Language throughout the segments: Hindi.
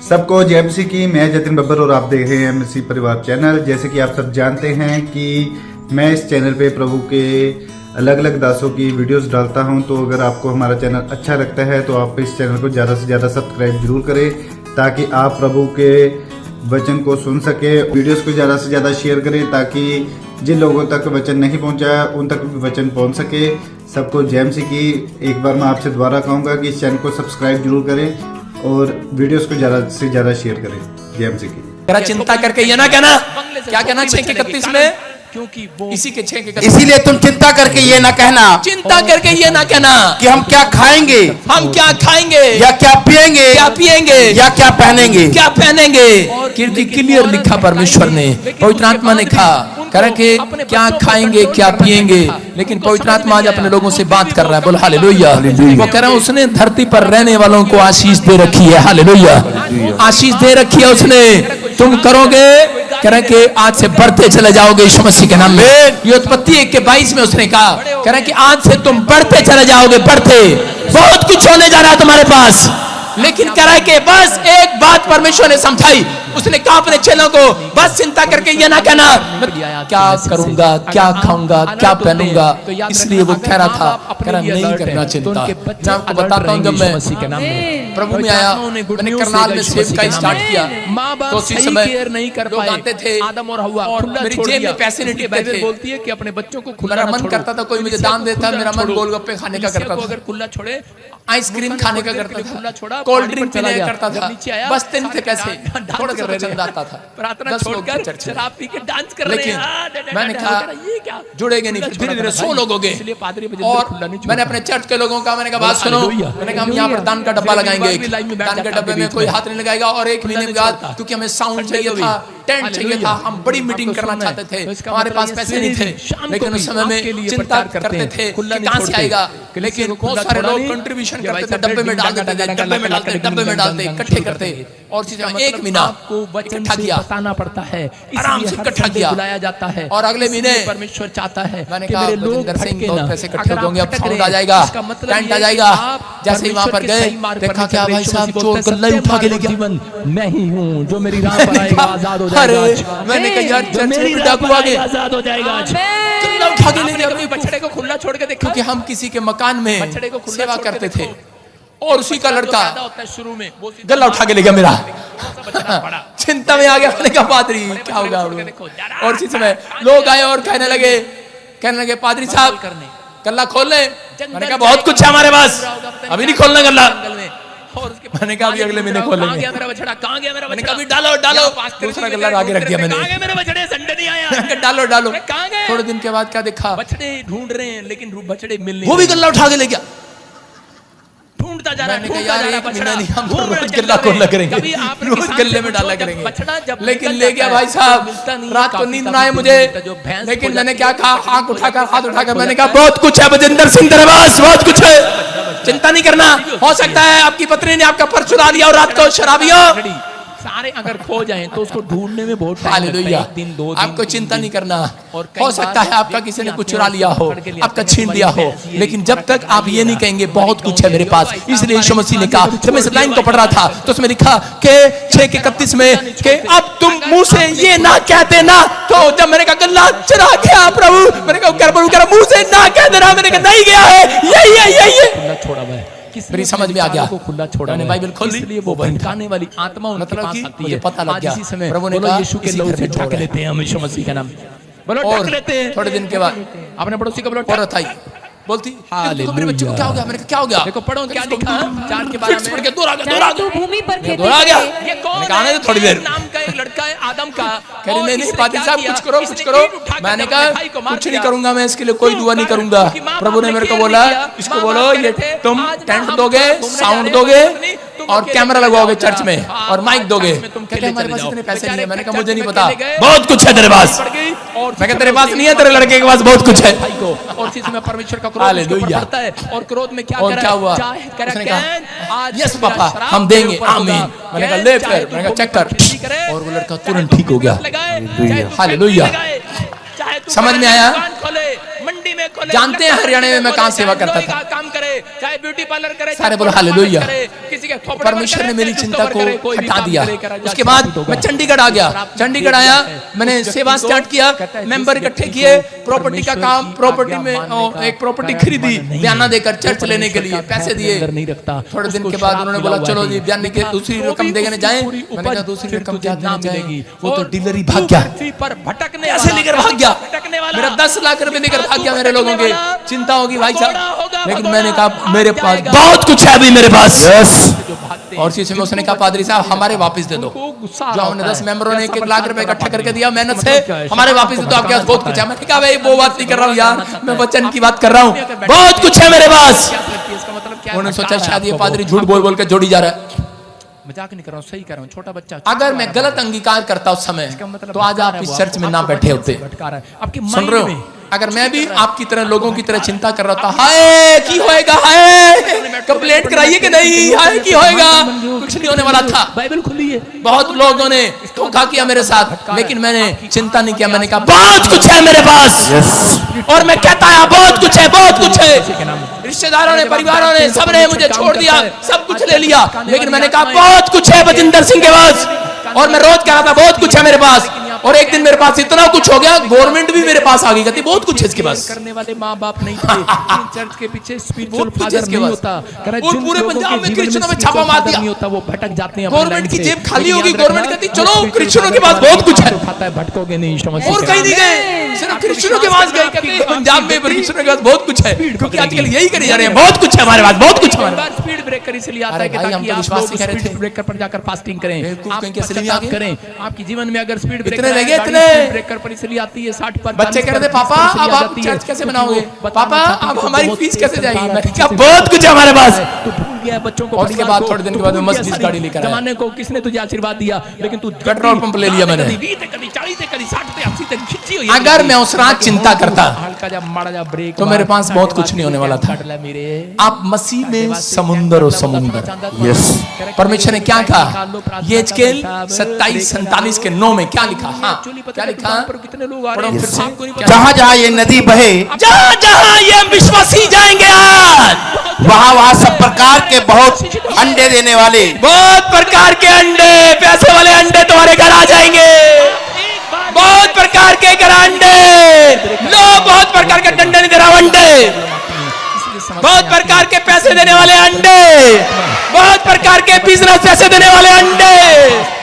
सबको जय मसीह की। मैं जतिन बब्बर और आप देख रहे हैं मसीह परिवार चैनल। जैसे कि आप सब जानते हैं कि मैं इस चैनल पे प्रभु के अलग अलग दासों की वीडियोस डालता हूं, तो अगर आपको हमारा चैनल अच्छा लगता है तो आप इस चैनल को ज़्यादा से ज़्यादा सब्सक्राइब जरूर करें, ताकि आप प्रभु के वचन को सुन सके। वीडियोस को ज़्यादा से ज़्यादा शेयर करें ताकि जिन लोगों तक वचन नहीं पहुंचा उन तक भी वचन पहुंच सके। सबको जय मसीह की। एक बार मैं आपसे दोबारा कहूँगा कि इस चैनल को सब्सक्राइब जरूर करें और वीडियोस को ज़्यादा से ज़्यादा शेयर करें। जय मसीह की। जरा चिंता करके ये ना कहना, क्या कहना 6:31 में, क्योंकि वो इसी के 6:31। इसीलिए तुम चिंता करके ये ना कहना, चिंता करके ये ना कहना कि हम क्या खाएंगे, हम क्या खाएंगे, या क्या पिएंगे, क्या पिएंगे, या क्या पहनेंगे, क्या पहनेंगे। क्लियर लिखा परमेश्वर ने, पवित्र आत्मा ने कहा कि क्या खाएंगे क्या पिएंगे, लेकिन पवित्र आत्मा आज अपने लोगों से बात कर रहा है। बोल हालेलुया। वो कह रहा है उसने धरती पर रहने वालों को आशीष दे रखी है। हालेलुया। आशीष दे रखी है उसने। तुम करोगे, कह रहे कि आज से बढ़ते चले जाओगे यीशु मसीह के नाम में। ये उत्पत्ति 1:22 में उसने कहा, कह रहे कि आज से तुम बढ़ते चले जाओगे, बढ़ते। बहुत कुछ होने जा रहा है तुम्हारे पास, लेकिन कह रहा है कि बस एक बात परमेश्वर ने समझाई। उसने कहा अपने चेलों को, बस चिंता करके ये ना कहना क्या करूंगा, क्या खाऊंगा, क्या पहनूंगा। इसलिए वो कह रहा था, कह रहा नहीं करना चिंता। मैं आपको बताता हूँ, जब मैं प्रभु में आया, मैंने करनाल में सेव का स्टार्ट किया, तो उसी समय लोग आते थे आदम और हव्वा, और मेरी जेब में पैसे नहीं टिकते थे। बोलती है कि अपने बच्चों को खुला मन करता था, कोई मुझे दान देता, मेरा मन गोलगप्पे खाने का करता था, अगर खुला छोड़े आइसक्रीम खाने का करता था, छोड़ा कोल्ड ड्रिंक पीने का करता था। बस 3 थे पैसे, थोड़ा सा चंदा आता था। प्रार्थना छोड़कर शराब पी के डांस कर रहे हैं। लेकिन मैंने कहा ये क्या जुड़ेंगे नहीं, फिर धीरे-धीरे 100 लोग हो गए। और मैंने अपने चर्च के लोगों का, मैंने कहा बात सुनो, मैंने कहा हम यहाँ पर दान का डब्बा लगाएंगे। दान के डब्बे में कोई हाथ नहीं लगाएगा। और 1 महीने बाद, क्योंकि हमें साउंड चाहिए था, टेंट चाहिए था, हम बड़ी मीटिंग करना चाहते थे, हमारे पास पैसे नहीं थे, लेकिन उस समय में चिंता करते थे कहां से आएगा। लेकिन बहुत सारे लोग कंट्रीब्यूशन करते थे, डब्बे में डाल देते, डब्बे में डालते, डब्बे में डालते, इकट्ठे करते। और चीजें 1 महीना को इकट्ठा किया, बताना पड़ता है, आराम से इकट्ठा किया, बुलाया जाता है। और अगले महीने परमेश्वर चाहता है, मैंने कहा बलजिंदर सिंह बहुत पैसे इकट्ठे होंगे, अब साउंड आ जाएगा, टेंट आ जाएगा। जैसे ही वहां पर गए, देखा क्या भाई साहब चोर गल्ला उठा के ले गया। मैं ही हूँ जो मेरी राह पर आएगा, आजाद हो जाएगा। मैंने कहा यार चर्च में डाकू आ गए, आजाद हो जाएगा आज। गल्ला उठा के ले गया। अपने बछड़े को खुला छोड़ के देखा, क्योंकि हम किसी के मकान में बछड़े को सेवा करते थे, और उसी का लड़का शुरू में गल्ला उठा के ले गया मेरा। चिंता में आ गया। मैंने कहा पादरी क्या होगा। और इसी समय लोग आए और कहने लगे पादरी साहब गल्ला खोल ले। मैंने कहा बहुत कुछ है हमारे पास, अभी नहीं खोलना गल्ला। और उसके मैंने कहा अभी अगले महीने खोलेंगे। कहां गया मेरा बछड़ा, कहां गया मेरा बछड़ा। मैंने कहा अभी डालो। दूसरा गल्ला आगे रख दिया मैंने। कहां गया मेरा बछड़े, संडे नहीं आया। डालो। कहां गए। थोड़े दिन के बाद क्या देखा, बछड़े ढूंढ रहे हैं, लेकिन बछड़े मिल नहीं, वो भी गल्ला उठा के ले गया। ढूंढता जा रहा है। मैंने कहा यार 1 महीना नहीं, हम रोज गल्ला खोलना करेंगे, रोज गल्ले में डाला करेंगे। लेकिन ले गया भाई साहब। रात को नींद ना आए मुझे, लेकिन मैंने क्या कहा, हाथ उठाकर मैंने कहा बहुत कुछ है बलजिंदर सिंह तेरे पास, बहुत कुछ है, चिंता नहीं करना। हो सकता है आपकी पत्नी ने आपका पर्स चुरा लिया और रात को शराबियों सारे अगर खो जाएं तो उसको ढूंढने में बहुत टाइम लगता है, 1 दिन 2 दिन। आपको चिंता नहीं करना। हो सकता है आपका किसी ने कुछ चुरा लिया हो, आपका छीन लिया हो, लेकिन जब तक आप ये नहीं कहेंगे बहुत कुछ है मेरे पास। इसलिए यीशु मसीह ने कहा, जब मैं इस लाइन को पढ़ रहा था तो उसमें लिखा कि 6:31 में कि अब तुम मुंह से ये ना कहते ना। तो जब मैंने कहा गल्ला चुरा गया प्रभु, मैंने कहा मुंह से ना कह देना, मैंने कहा नहीं गया है, यही छोड़ा हुआ है। मेरी समझ में आ गया, को खुला छोड़ा, मैंने बाइबल खोल ली। इसलिए वो भटकाने वाली आत्मा उनके पास आती है। मुझे पता लग गया, इसी समय प्रभु ने कहा यीशु के लहू से ढक लेते हैं हम, यीशु मसीह का नाम बोलो, ढक लेते हैं। थोड़े दिन के बाद अपने पड़ोसी को बोलो, औरत आई, बोलती मेरे बच्चे को क्या हो गया। मैंने कहा क्या हो गया, देखो पढ़ो क्या लिखा, 4 के 12 में। दौड़ आ गया भूमि पर खेती दौड़ आ गया। ये कौन है, थोड़ी देर नाम का एक लड़का है आदम का। कह रही नहीं पादी साहब कुछ करो। मैंने कहा कुछ नहीं करूंगा, मैं इसके लिए कोई दुआ नहीं करूंगा। प्रभु ने मेरे को बोला इसको बोलो ये तुम टेंट दोगे, साउंड दोगे और कैमरा लगवाओगे चर्च में और माइक दोगे। कहते हमारे पास इतने पैसे नहीं है। मैंने कहा मुझे नहीं पता, बहुत कुछ है तेरे पास। मैं कहता तेरे पास नहीं है, तेरे लड़के के पास बहुत कुछ है। और इसी में परमेश्वर का क्रोध बढ़ता है। और क्रोध में क्या हुआ, उसने कहा यस पापा हम देंगे, आमीन। मैंने कहा ले फिर, मैंने कहा चेक कर, और वो लड़का तुरंत ठीक हो गया। हालेलुया। समझ में आया। मंडी में खोले, जानते हैं हरियाणा में मैं कहां सेवा करता था, काम करे, चाहे ब्यूटी पार्लर करे, सारे बोलो हालेलुया। किसी के परमेश्वर ने मेरी चिंता को हटा दिया। उसके बाद मैं चंडीगढ़ आ गया। चंडीगढ़ आया, मैंने सेवा स्टार्ट किया, मेंबर इकट्ठे किए, प्रॉपर्टी का काम, प्रॉपर्टी में एक प्रॉपर्टी खरीदी बयाना देकर चर्च लेने के लिए पैसे दिए। नहीं रखता। थोड़े दिन के बाद उन्होंने बोला चलो जी बयाने के दूसरी रकम देने जाए। मैंने कहा दूसरी रकम क्या देने जाएगी, वो तो डीलर ही भाग गया, पर भटकने पैसे लेकर भाग गया, भटकने वाला मेरा 10 लाख रुपए लेकर भाग गया। मेरे लोगों के चिंता होगी भाई साहब, लेकिन मैंने कहा मेरे पास बहुत कुछ है अभी मेरे पास। और इसी समय उसने कहा पादरी साहब हमारे वापस दे दो, जो हमने 10 मेंबरों ने 1-1 लाख रुपए इकट्ठा करके दिया मेहनत से, हमारे वापस दे दो, आपके पास बहुत कुछ है। मैंने कहा भाई वो बात नहीं कर रहा हूँ यार, मैं वचन की बात कर रहा हूँ, बहुत कुछ है मेरे पास। उन्होंने सोचा शायद ये पादरी झूठ बोल बोल के जोड़ी जा रहा है। मजाक नहीं कर रहा हूँ, सही कर रहा हूँ। छोटा बच्चा अगर मैं गलत अंगीकार करता उस समय तो आज आप इस चर्च में ना बैठे होते। भटका रहा है आपके सुन रहे माइंड हो, में। अगर मैं भी आपकी तरह लोगों की तरह चिंता कर रहा था, हाय की होएगा, हाय कंप्लेंट कराइए कि नहीं, हाय की होएगा, कुछ नहीं होने वाला था। बाइबल खुली है। बहुत लोगों ने धोखा किया मेरे साथ, लेकिन मैंने चिंता नहीं किया। मैंने कहा बहुत कुछ है मेरे पास, और मैं कहता है बहुत कुछ है, बहुत कुछ है। रिश्तेदारों ने, परिवारों ने, सबने मुझे छोड़ दिया, सब कुछ ले लिया, लेकिन मैंने कहा बहुत कुछ है बजिंदर सिंह के पास। और मैं रोज कह रहा था बहुत कुछ है मेरे पास, और एक दिन मेरे पास इतना कुछ हो गया, गवर्नमेंट भी मेरे पास आ गई, कहती बहुत कुछ है इसके पास। करने वाले माँ बाप नहीं थे, चर्च के पीछे स्पिरिचुअल फादर नहीं होता। और पूरे पंजाब में क्रिश्चियनों में छापा मार दिया, नहीं होता, वो भटक जाते हैं। गवर्नमेंट की जेब खाली होगी, गवर्नमेंट कहती चलो क्रिश्चियनों के पास बहुत कुछ है, खाता है, भटकोगे नहीं। और कहीं नहीं गए, सिर्फ क्रिश्चियनों के पास गए, कहते पंजाब में क्रिश्चियनों के पास बहुत कुछ है, क्योंकि आजकल यही करे जा रहे हैं, बहुत कुछ है हमारे पास, बहुत कुछ है। स्पीड ब्रेकर इसलिए आता है कि भाई, हम ताकि तो आप विश्वास लोग ही कर रहे स्पीड थे। ब्रेकर पर जाकर फास्टिंग करें, बेवकूफ आप कहीं के इसलिए पश्चाताप आगे। करें। आपके जीवन में अगर स्पीड ब्रेकर इतने लगे, आएगा, इतने। स्पीड ब्रेकर पर इसलिए आती है 60 पर। बच्चे कह रहे थे पापा अब आप चर्च कैसे बनाओगे, पापा अब हमारी फीस कैसे जाएगी। मैंने कहा बहुत कुछ है हमारे पास। तो भूल गया बच्चों को। और उसके बाद थोड़े दिन के बाद मैं मर्सिडीज गाड़ी लेकर आया। जमाने को किसने तुझे आशीर्वाद दिया, लेकिन तू पेट्रोल पंप ले लिया मैंने। 20 कभी 40 कभी 60 80 तक खिंची हुई। अगर मैं उस रात चिंता करता हल्का जा माड़ा जा ब्रेक, तो मेरे पास बहुत कुछ नहीं होने वाला था। आप मसीह में समुंदर और समुंदर। यस। परमेश्वर ने क्या कहा, ये एजकेल 27:47 के 9 में क्या लिखा, हाँ क्या लिखा, कितने लोग आ रहे हैं, आपको नहीं पता। जहाँ जहाँ ये नदी बहे, जहाँ जहाँ ये विश्वासी जाएंगे आज, वहाँ वहाँ सब प्रकार के बहुत अंडे देने वाले, बहुत प्रकार के अंडे, पैसे वाले अंडे तुम्हारे घर आ जाएंगे। बहुत प्रकार के घर अंडे, लो बहुत प्रकार के डंडे नहीं दे रहा, अंडे, बहुत प्रकार के पैसे देने वाले अंडे, बहुत प्रकार के बिजनेस पैसे देने वाले अंडे।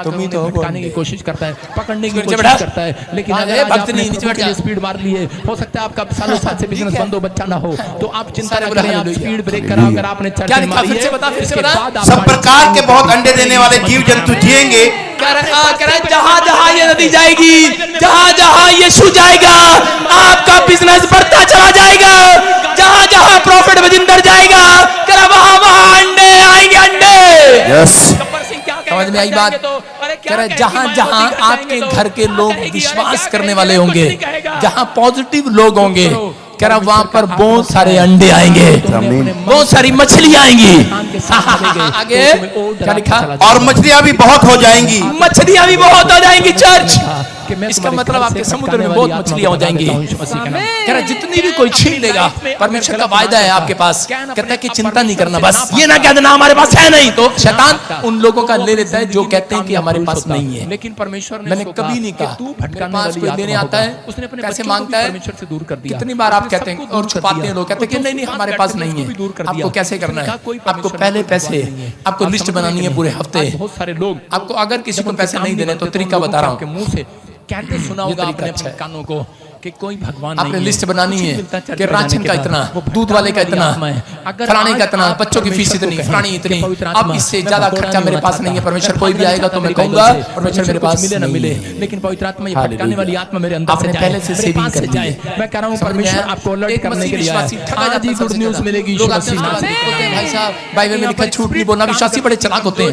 तुम ही तो भटकाने की कोशिश करता है, पकड़ने की नीचे कोशिश बैठा। करता है, लेकिन हाँ, अगर ये आज भक्त आपने नहीं, नीचे खुद के लिए बैठा। स्पीड मार ली है, हो सकता है आपका सालों साल से बिजनेस बंद हो, बच्चा ना हो, तो आप चिंता सारे न बोला करें, आप हालेलुया। स्पीड ब्रेक कराओ। अगर आपने चर्च क्या में लिखा, मारी फिर से है, बता, फिर से इसके बता। बाद आप सब प्रकार के बहुत अंडे देने वाले जीव जंतु जिएंगे। कह रहे जहाँ जहाँ ये नदी जाएगी, जहाँ जहाँ यीशु जाएगा, आपका बिजनेस बढ़ता चला जाएगा। जहाँ जहाँ प्रॉफिट बजिंदर जाएगा, कह रहा वहाँ वहाँ अंडे आएंगे, अंडे। यस। समझ में आई बात, कह रहा जहाँ जहाँ आपके घर के लोग विश्वास करने वाले होंगे, जहाँ पॉजिटिव लोग होंगे, कह रहा वहाँ पर बहुत सारे अंडे आएंगे, बहुत सारी मछलियाँ आएंगी। आगे क्या लिखा, और मछलियाँ भी बहुत हो जाएंगी। मछलियाँ भी बहुत हो जाएंगी। चर्च इसका मतलब आपके समुद्र में बहुत मछलियाँ हो जाएंगी। कह रहा जितनी भी कोई छीन लेगा, परमेश्वर का वायदा है आपके पास, कहता है कि चिंता नहीं करना, बस ये ना कह देना हमारे पास है नहीं। तो शैतान उन लोगों का ले लेता है जो कहते हैं कि हमारे पास नहीं है। लेकिन परमेश्वर ने मैंने कभी नहीं कहा तू मेरे पास कोई लेने आता है, उसने अपने कैसे बच्चों को मांगता है, परमेश्वर से दूर कर दिया। कितनी बार आप कहते हैं और छुपाते हैं लोग, कहते हैं कि नहीं नहीं हमारे पास नहीं है। आपको कैसे करना है, आपको पहले पैसे, आपको लिस्ट बनानी है पूरे हफ्ते। बहुत सारे लोग आपको अगर किसी को पैसे नहीं देने तो तरीका बता रहा हूँ, मुंह से कहते सुना होगा तरीका आपने अच्छा अपने है। कानों को कि कोई भगवान आपने नहीं लिस्ट है। बनानी कुछ है मिलता चर्च कि में जाने राशन के का बाद। इतना, वो दूध वाले का इतना, आत्मा है। अगर फलाने आज का इतना, आप बच्चों की फीस परमेश्वर इतनी, को फलानी कहें इतनी, कि पवित्र अब आत्मा, इससे मैं ज्यादा भटकना खर्चा नहीं मेरे पास चाहता। नहीं है। परमेश्वर मैं कोई भी भागना आएगा तो चाहता मैं मेरी कहूंगा बाइबल से। परमेश्वर मेरे पास मिले ना मिले, नहीं। लेकिन पवित्र आत्मा ये हालेलुया। भटकाने वाली आत्मा मेरे अंदर आपने से पहले जाए, से मेरे सेविंग पास कर से दी जाए। है। मैं कह रहा हूँ समझ में परमेश्वर आया? आपको अलर्ट एक करने मसीह के लिए विश्वासी आया। ठगा आज जाता ही है गुड सबसे न्यूज़ ज्यादा। मिलेगी लोग यीशु आते हैं मसीह उसके बाद नाम से। बोलते हैं भाई साहब बाइबल में लिखा है झूठ नहीं बोलना, विश्वासी बड़े चालाक होते हैं,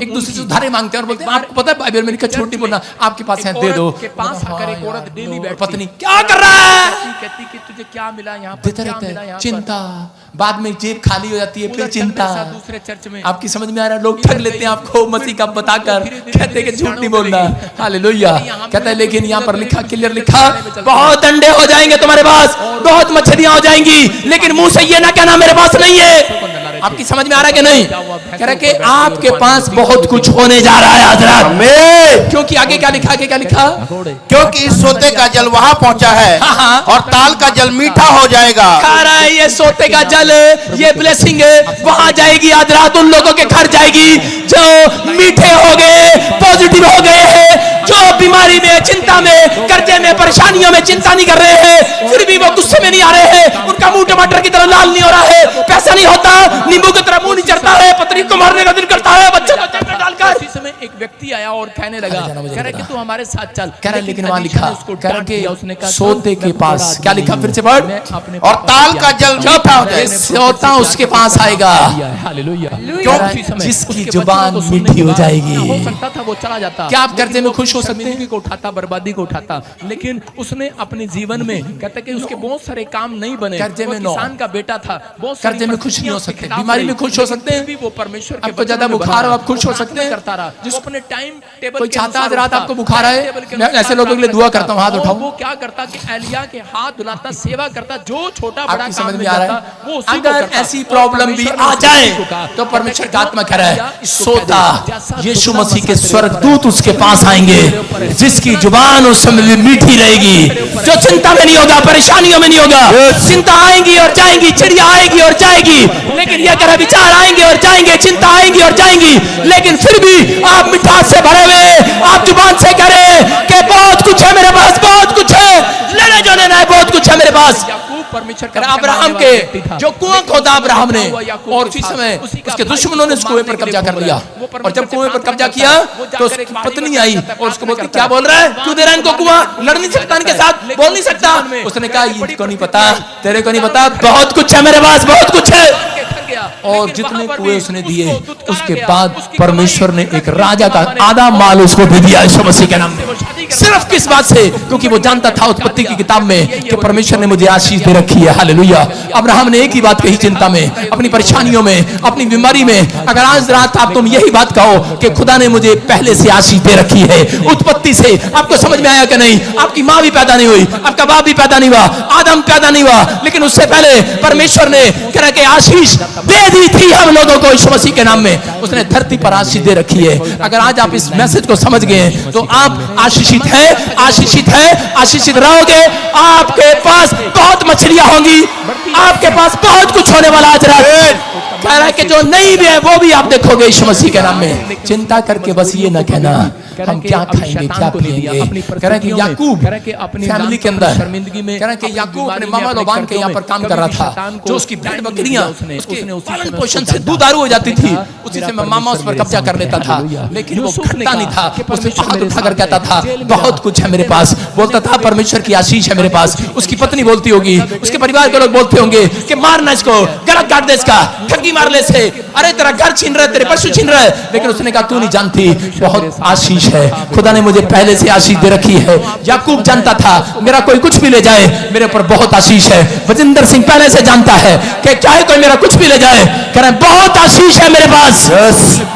एक दूसरे से उधारे मांगते हैं और बोलते हैं आपको पता है बाइबल में लिखा झूठ नहीं बोलना, आपके पास है दे दो। के पास आकर एक औरत डेली बैठती पत्नी क्या क्या कर रहा है? कहती कि तुझे क्या मिला यहाँ पर, देते क्या रहते मिला हैं यहाँ चिंता, बाद में जेब खाली हो जाती है, फिर चिंता। दूसरे चर्च में आपकी समझ में आ रहा है? लोग ठग लेते हैं आपको मसीह का बताकर, कहते हैं कि झूठ नहीं बोलना। हालेलुया। कहता है लेकिन यहाँ पर लिखा, क्लियर लिखा, बहुत अंडे हो जाएंगे तुम्हारे पास, बहुत मछलियां हो जाएंगी, लेकिन मुंह से ये ना कहना मेरे पास नहीं है। आपकी समझ में आ रहा है कि नहीं? कह रहा है कि आपके पास बहुत कुछ होने जा रहा है हजरत। क्योंकि आगे क्या लिखा, आगे क्या लिखा? क्योंकि इस सोते का जल वहां पहुंचा है हाँ। और ताल का जल मीठा हो जाएगा। कह रहा है ये सोते का जल, ये ब्लेसिंग वहां जाएगी, आज रात उन लोगों के घर जाएगी जो मीठे हो गए, पॉजिटिव हो गए हैं, जो बीमारी में, चिंता में, कर्जे में, परेशानियों में चिंता नहीं कर रहे हैं, फिर भी वो गुस्से में नहीं आ रहे हैं, उनका मुंह टमाटर की तरह लाल नहीं हो रहा है, पैसा नहीं होता, नींबू की तरह मुंह नहीं चढ़ता है, पत्नी को मारने का दिल करता है, बच्चों को जेल में डालकर। उसी समय एक व्यक्ति आया और कहने लगा, कह रहा कि तू हमारे साथ चल। कह रहा लेकिन वहां अलीशा लिखा, ने उसको कह रहा डांट दिया, कि उसने कहा, सोते के पास, क्या लिखा फिर से पढ़? और ताल का जल मीठा हो जाएगा। सोता उसके पास आएगा, हालेलुया। क्यों? जिसकी जुबान मीठी हो जाएगी। हो सकता था वो चला जाता। क्या आप कर्जे में खुश हो सकते हैं? शर्मिंदगी को उठाता, बर्बादी को उठाता, लेकिन उसने अपने जीवन में, कहते कि उसके बहुत सारे काम नहीं बने। कर्जे में नो। किसान का बेटा था, बहुत कर्जे में खुश नहीं हो सकते, बीमारी में खुश हो सकते हैं, वो परमेश्वर आपको ज्यादा बुखार हो आप खुश हो सकते हैं, करता रहा, जिस अपने टाइम टेबल। कोई चाहता है आज रात आपको बुखार आए, मैं ऐसे लोगों के लिए दुआ करता हूँ, हाथ उठाओ। वो क्या करता कि एलिया के हाथ धुलाता, सेवा करता, जो छोटा बड़ा आपकी काम समझ में मिल आ रहा जाता, है? वो उसी को अगर करता। ऐसी प्रॉब्लम भी आ जाए तो परमेश्वर का आत्मा कह रहा है, सोता यीशु मसीह के स्वर्गदूत उसके पास आएंगे, जिसकी जुबान उस समय भी मीठी रहेगी, जो चिंता में नहीं होगा, परेशानियों में नहीं होगा। चिंता आएंगी और जाएंगी, चिड़िया आएगी और जाएगी, लेकिन यह कह विचार आएंगे और जाएंगे, चिंता आएंगी और जाएंगी, लेकिन फिर भी आप मिठास से भरे हुए, आप जुबान से कह रहे कि बहुत कुछ है मेरे पास, बहुत कुछ है, लेने जो लेना है, बहुत कुछ है मेरे पास। परमेश्वर का अब्राहम के जो कुआं खोदा अब्राहम ने, और उसी समय उसके दुश्मनों ने उस कुएं पर कब्जा कर लिया, और जब कुएं पर कब्जा किया तो उसकी पत्नी आई और उसको बोलती, क्या बोल रहा है, क्यों दे रहा है इनको कुआं, लड़ नहीं सकता इनके साथ, बोल नहीं सकता। उसने कहा इनको नहीं पता, तेरे को नहीं पता, बहुत कुछ है मेरे पास, बहुत कुछ है। और जितने कुएं उसने दिए, उसके बाद परमेश्वर ने एक राजा का आधा माल उसको दे दिया यीशु मसीह के नाम में। सिर्फ किस बात से? क्योंकि वो जानता था उत्पत्ति की किताब में कि परमेश्वर ने मुझे आशीष दे रखी है। हालेलुया। अब्राहम ने एक ही बात कही, चिंता में, अपनी परेशानियों में, अपनी बीमारी में, अगर आज रात आप तुम यही बात कहो कि खुदा ने मुझे पहले से आशीष दे रखी है, उत्पत्ति से। आपको समझ में आया कि नहीं? आपकी माँ भी पैदा नहीं हुई, आपका बाप भी पैदा नहीं हुआ, आदम पैदा नहीं हुआ, लेकिन उससे पहले परमेश्वर ने कह के आशीष दे दी थी हम लोगों को यीशु मसीह के नाम में। उसने धरती पर आशीष दे रखी है। अगर आज आप इस मैसेज को समझ गए तो आप आशीषित है, आशीषित है, आशीषित रहोगे। आपके पास बहुत मछलियां होंगी, आपके पास बहुत कुछ होने वाला। आज रात कह रहा है कि जो नहीं भी है वो भी आप देखोगे यीशु मसीह के नाम में। चिंता करके बस ये ना कहना हम क्या खाएंगे, क्या पिएंगे। कह रहा है कि याकूब फैमिली के अंदर, कह रहा है कि याकूब अपने मामा लोबान के यहाँ पर काम कर रहा था, जो उसकी भेड़ बकरियां उसके पालन पोषण से दुधारू हो जाती थी, उसी से मामा उस पर कब्जा कर लेता था। लेकिन वो घटता नहीं था, उसने हाथ उठाकर कहता था बहुत कुछ है मेरे पास, बोलता था परमेश्वर की आशीष है मेरे पास। उसकी पत्नी बोलती होगी, उसके परिवार के लोग बोलते होंगे कि मारना इसको, गलत काट दे इसका, ठगी मार ले से, अरे तेरा घर छीन रहा है, तेरे पशु छीन रहा है। लेकिन उसने कहा तू नहीं जानती, बहुत आशीष है, खुदा ने मुझे पहले से आशीष दे रखी है। याकूब जानता था मेरा कोई कुछ भी ले जाए मेरे ऊपर बहुत आशीष है। वजिंदर सिंह पहले से जानता है कि चाहे कोई मेरा कुछ भी ले जाए, कह रहे बहुत आशीष है मेरे पास,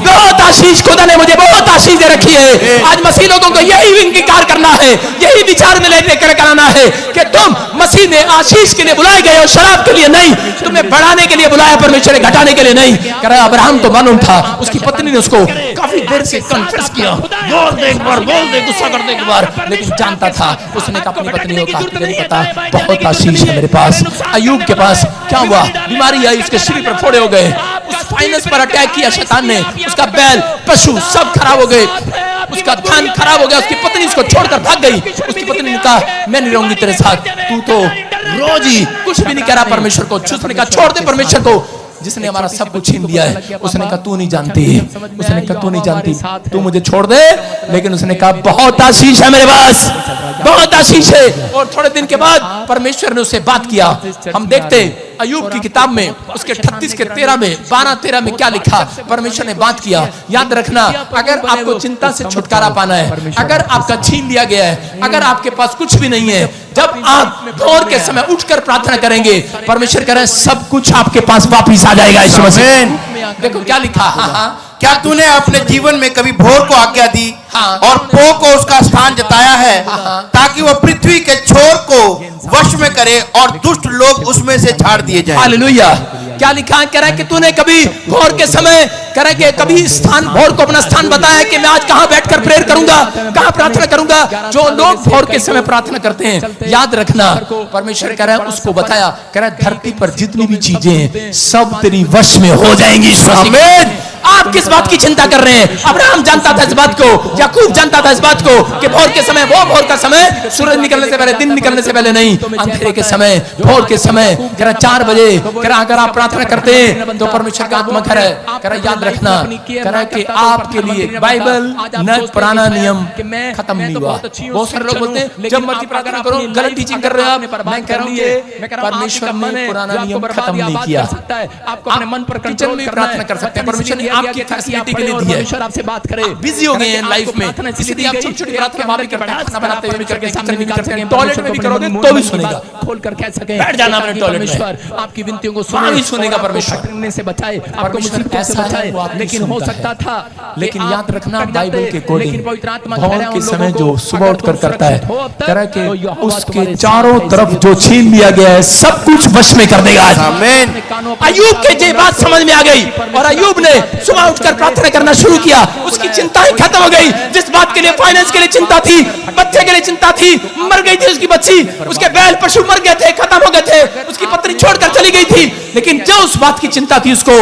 बहुत आशीष, खुदा ने मुझे बहुत आशीष दे रखी है। आज मसीह लोगों को यही इंकार करना है, यही विचार में लेकर कराना है कि तुम मसीह में आशीष के लिए बुलाए गए हो, शराब के लिए नहीं। तुम्हें बढ़ाने के लिए बुलाया परमेश्वर, घटाने के लिए नहीं। कह रहा अब्राहम तो मालूम था, उसकी पत्नी ने उसको काफी देर से कन्फ्रेंस किया, बोल दे एक बार, बोल दे, गुस्सा कर दे एक बार, लेकिन जानता था। उसने कहा अपनी पत्नी को कहा नहीं पता, बहुत आशीष है मेरे पास। अय्यूब के पास क्या हुआ, बीमारी आई, उसके शरीर पर फोड़े हो गए, उस फाइनेंस पर अटैक किया शैतान ने, उसका बैल पशु सब खराब हो गए, उसका धन खराब हो गया। उसकी पत्नी उसको छोड़कर भाग गई। उसकी पत्नी ने कहा मैं नहीं रहूंगी तेरे साथ, तू तो रोज ही कुछ भी नहीं कह रहा परमेश्वर को। उसने कहा छोड़ दे परमेश्वर को जिसने हमारा सब कुछ छीन लिया है। उसने कहा तू नहीं जानती, उसने कहा तू नहीं जानती, तू मुझे छोड़ दे। लेकिन उसने कहा बहुत आशीष है मेरे पास, बहुत आशीष है। और थोड़े दिन के बाद परमेश्वर ने उससे बात किया। हम देखते अय्यूब की किताब में उसके 38 के 13 में 12-13 में क्या लिखा, परमेश्वर ने बात किया। याद रखना, अगर आपको चिंता से छुटकारा पाना है, अगर आपका छीन लिया गया है, अगर आपके पास कुछ भी नहीं है, जब आप भोर के समय उठकर प्रार्थना करेंगे, परमेश्वर कह रहे हैं सब कुछ आपके पास वापिस आ जाएगा यीशु मसीह। देखो क्या लिखा, हाँ, क्या तूने अपने जीवन में कभी भोर को आज्ञा दी और पो को उसका स्थान जताया है, ताकि वह पृथ्वी के छोर को वश में करे और दुष्ट लोग उसमें से झाड़ दिए जाएं। हालेलुया। क्या लिखा है, कह रहा है कि तूने कभी भोर के समय, कह रहा है कि कभी स्थान, भोर को अपना स्थान बताया कि मैं आज कहां बैठकर प्रेयर करूंगा, कहां प्रार्थना करूंगा। जो लोग भोर के समय प्रार्थना करते हैं, याद रखना परमेश्वर कह रहा है उसको बताया, कह रहा है धरती पर जितनी भी चीजें हैं सब तेरी वश में हो जाएंगी। आमीन। आप किस बात की चिंता कर रहे हैं? अब्राहम जानता था इस बात को, याकूब जानता था इस बात को कि भोर के समय, वो भोर का समय सूरज निकलने से पहले, दिन निकलने से पहले नहीं, अंधेरे के समय, भोर के समय, कह रहा 4 बजे, कह रहा अगर आप प्रार्थना करते हैं तो परमेश्वर का आत्मा कह रहा है याद रखना, कह रहा है कि आपके लिए बाइबल न पुराना नियम खत्म नहीं हुआ। बहुत सारे लोग बोलते हैं जब मर्जी प्रार्थना करो, गलत टीचिंग कर रहे हो आप। मैं कह रहा हूँ परमेश्वर ने पुराना नियम खत्म नहीं किया। आपको अपने मन पर किचन में प्रार्थना कर सकते हैं, परमेश्वर ने आपकी फैसिलिटी के लिए दी है। परमेश्वर आपसे बात करे, बिजी हो गए हैं लाइफ में, इसलिए आप छोटी-छोटी प्रार्थना वहां भी करते हैं, खाना बनाते हुए भी करते हैं, किचन में भी करते हैं, टॉयलेट में भी करोगे तो भी सुनेगा। खोल कर कह सके, बैठ जाना अपने टॉयलेट में, परमेश्वर आपकी विनतियों को सुनेगा, परमेश्वर भटकने से बचाए, आपको मुसीबत से बचाए। लेकिन हो सकता था, लेकिन याद रखना बाइबल के अकॉर्डिंग भोर के समय जो सुबह उठकर करता है, कह रहा है कि उसके चारों तरफ जो छीन लिया गया है सब कुछ वश में कर देगा। आमीन। अय्यूब के ये बात समझ में आ गई और अय्यूब ने सुबह उठकर प्रार्थना करना शुरू किया। उसकी चिंता ही खत्म हो गई। जिस बात के लिए, फाइनेंस के लिए चिंता थी, बच्चे के लिए चिंता थी, मर गई थी उसकी बच्ची, उसके बैल पशु मर गए थे, खत्म हो गए थे, उसकी पत्नी छोड़कर चली गई थी। लेकिन जो उस बात की चिंता थी उसको,